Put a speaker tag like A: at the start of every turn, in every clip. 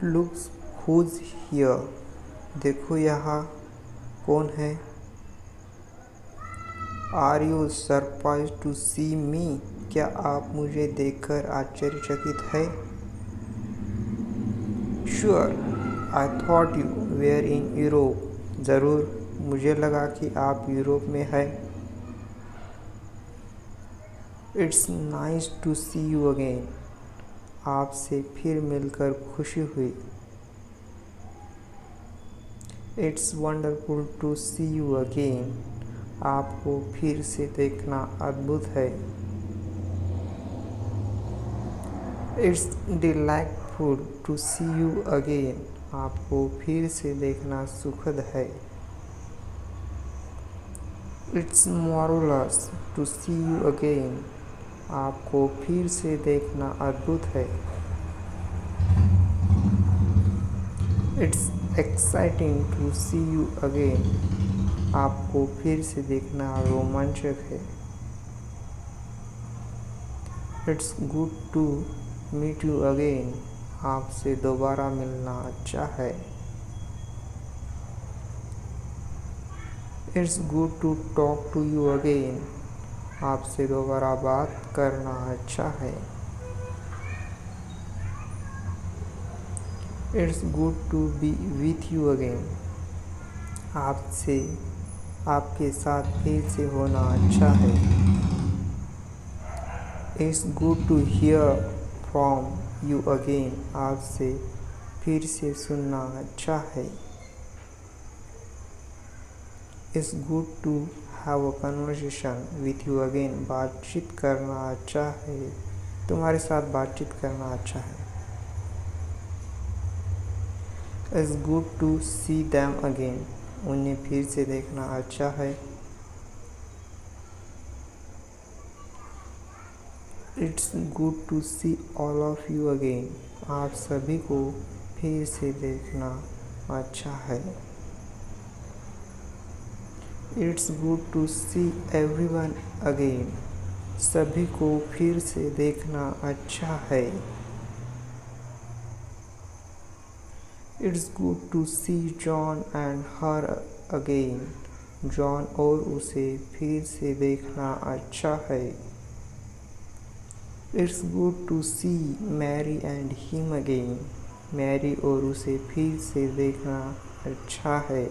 A: Looks who's here? देखो यहाँ कौन है? Are you surprised to see me? क्या आप मुझे देखकर आश्चर्यचकित है? Sure, I thought you were in Europe. ज़रूर, मुझे लगा कि आप यूरोप में हैं। It's nice to see you again. आपसे फिर मिलकर खुशी हुई। It's wonderful to see you again. आपको फिर से देखना अद्भुत है। It's delightful to see you again. आपको फिर से देखना सुखद है। It's marvelous to see you again. आपको फिर से देखना अद्भुत है। It's exciting to see you again. आपको फिर से देखना रोमांचक है। It's good to meet you again. आपसे दोबारा मिलना अच्छा है। It's good to talk to you again. आपसे दोबारा बात करना अच्छा है। It's good to be with you again. आपके साथ फिर से होना अच्छा है। It's good to hear from you again. आपसे फिर से सुनना अच्छा है। It's good to have a conversation with you again. बातचीत करना अच्छा है। तुम्हारे साथ बातचीत करना अच्छा है। It's good to see them again. उन्हें फिर से देखना अच्छा है। It's good to see all of you again. आप सभी को फिर से देखना अच्छा है। It's good to see everyone again. सभी को फिर से देखना अच्छा है। It's good to see John and her again. John और उसे फिर से देखना अच्छा है। It's good to see Mary and him again. Mary और उसे फिर से देखना अच्छा है।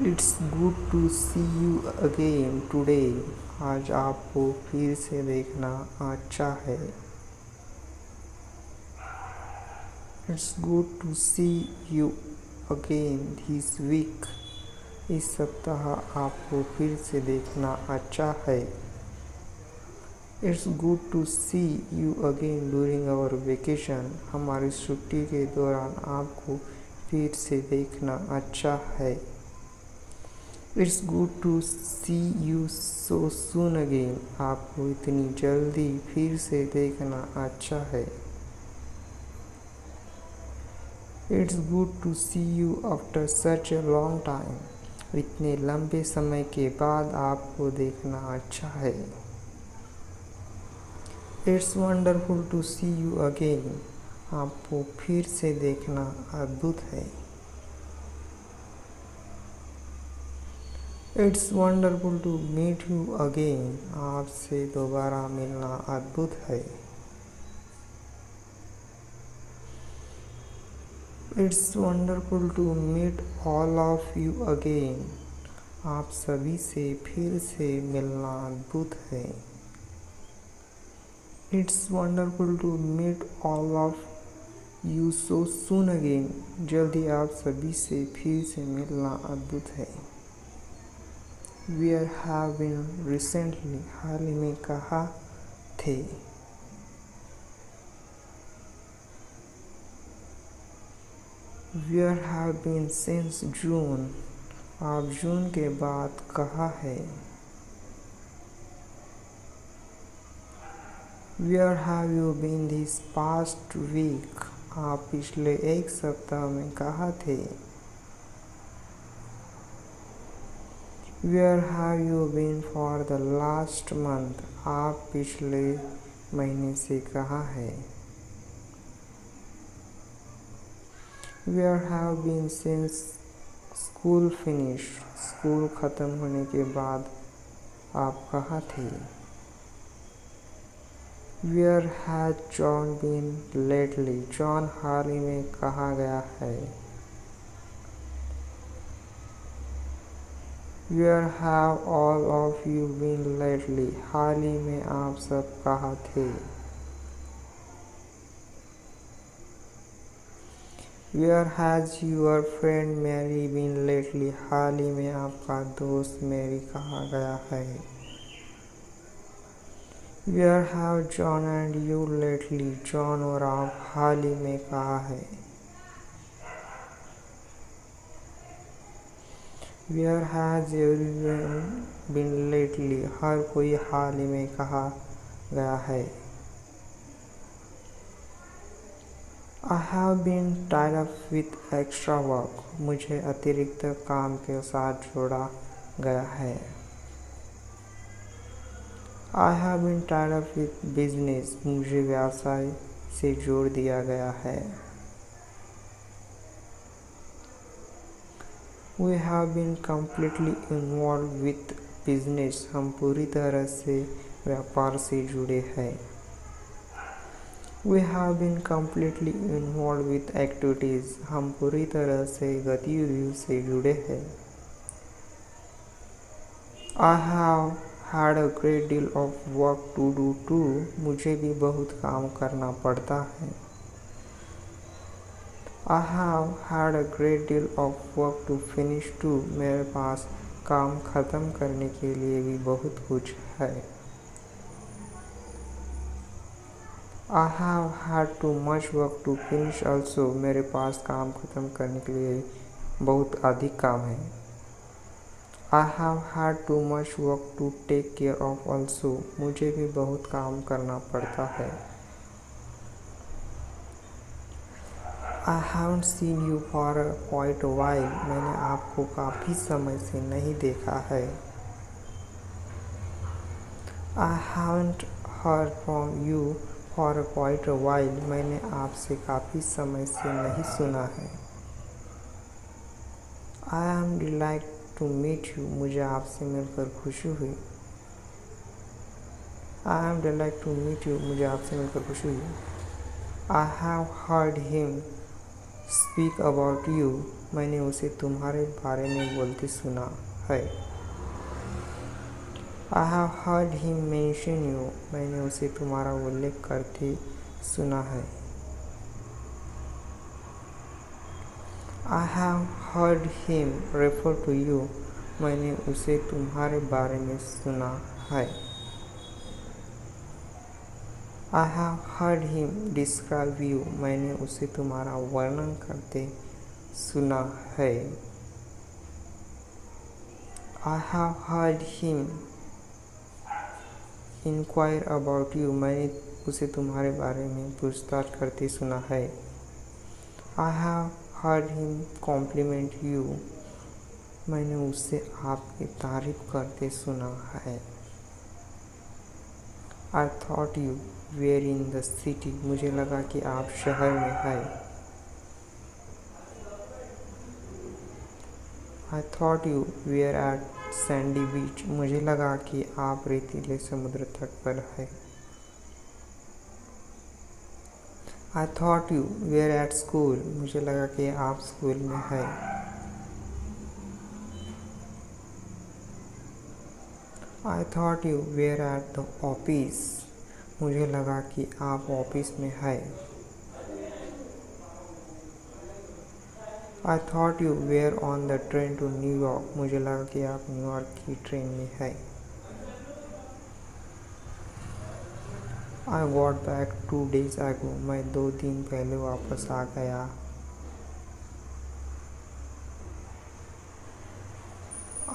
A: It's good to see you again today. आज आपको फिर से देखना अच्छा है। It's good to see you again this week. इस सप्ताह आपको फिर से देखना अच्छा है। It's good to see you again during our vacation. हमारी छुट्टी के दौरान आपको फिर से देखना अच्छा है। It's good to see you so soon again. आपको इतनी जल्दी फिर से देखना अच्छा है। It's good to see you after such a long time. इतने लंबे समय के बाद आपको देखना अच्छा है। It's wonderful to see you again. आपको फिर से देखना अद्भुत है। It's wonderful to meet you again. आपसे दोबारा मिलना अद्भुत है। It's wonderful to meet all of you again. आप सभी से फिर से मिलना अद्भुत है। It's wonderful to meet all of you so soon again. जल्दी आप सभी से फिर से मिलना अद्भुत है। Where have been recently? हाल ही में कहाँ थे? Where have been since June? आप जून के बाद कहाँ है? Where have you been this past week? आप पिछले एक सप्ताह में कहाँ थे? Where have you been for the last month? आप पिछले महीने से कहाँ हैं? Where have been since school finish, school ख़त्म होने के बाद आप कहाँ थे? Where has John been lately? John हाल ही में कहाँ गया है? Where have all of you been lately? हाल ही में आप सब कहाँ थे? Where has your friend Mary been lately? हाल ही में आपका दोस्त मैरी कहाँ गया है? Where have John and you lately? John और आप हाल ही में कहाँ हैं? Where has everyone been lately? हर कोई हाल ही में कहाँ गया है? I have been tied up with extra work. मुझे अतिरिक्त काम के साथ जोड़ा गया है. I have been tied up with business. मुझे व्यवसाय से जोड़ दिया गया है. We have been completely involved with business. हम पूरी तरह से व्यापार से जुड़े हैं. We have been completely involved with activities. हम पूरी तरह से गतिविधियों से जुड़े हैं. I have had a great deal of work to do too. मुझे भी बहुत काम करना पड़ता है. I have had a great deal of work to finish too. मेरे पास काम ख़त्म करने के लिए भी बहुत कुछ है. I have had too much work to finish also. मेरे पास काम ख़त्म करने के लिए बहुत अधिक काम है. I have had too much work to take care of also. मुझे भी बहुत काम करना पड़ता है. I haven't seen you for quite a while. मैंने आपको काफ़ी समय से नहीं देखा है. I haven't heard from you for quite a while. मैंने आपसे काफ़ी समय से नहीं सुना है. I am delighted to meet you. मुझे आपसे मिलकर खुशी हुई. I am delighted to meet you. मुझे आपसे मिलकर खुशी हुई. I have heard him speak about you. मैंने उसे तुम्हारे बारे में बोलते सुना है. I have heard him mention you. मैंने उसे तुम्हारा उल्लेख करते सुना है. I have heard him refer to you. मैंने उसे तुम्हारे बारे में सुना है. I have heard him describe you. मैंने उसे तुम्हारा वर्णन करते सुना है. I have heard him inquire about you. मैंने उसे तुम्हारे बारे में पूछताछ करते सुना है. I have heard him compliment you. मैंने उसे आपकी तारीफ करते सुना है. I thought you were in the city. मुझे लगा कि आप शहर में हैं. I thought you were at sandy beach. मुझे लगा कि आप रेतीले समुद्र तट पर हैं. I thought you were at school. मुझे लगा कि आप स्कूल में हैं. I thought you were at the office. मुझे लगा कि आप ऑफिस में हैं. I thought you were on the train to New York. मुझे लगा कि आप न्यूयॉर्क की ट्रेन में हैं. I got back 2 days ago. मैं 2 दिन पहले वापस आ गया.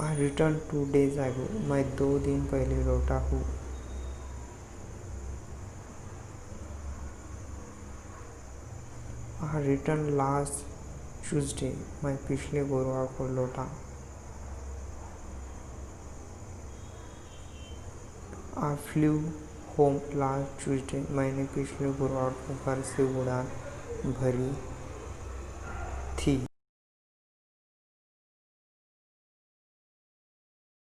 A: I returned 2 days ago. मैं 2 दिन पहले लौटा हूँ. I returned last Tuesday. मैं पिछले गुरुवार को लौटा. I flew home last Tuesday. मैंने पिछले गुरुवार को घर से उड़ान भरी. थी।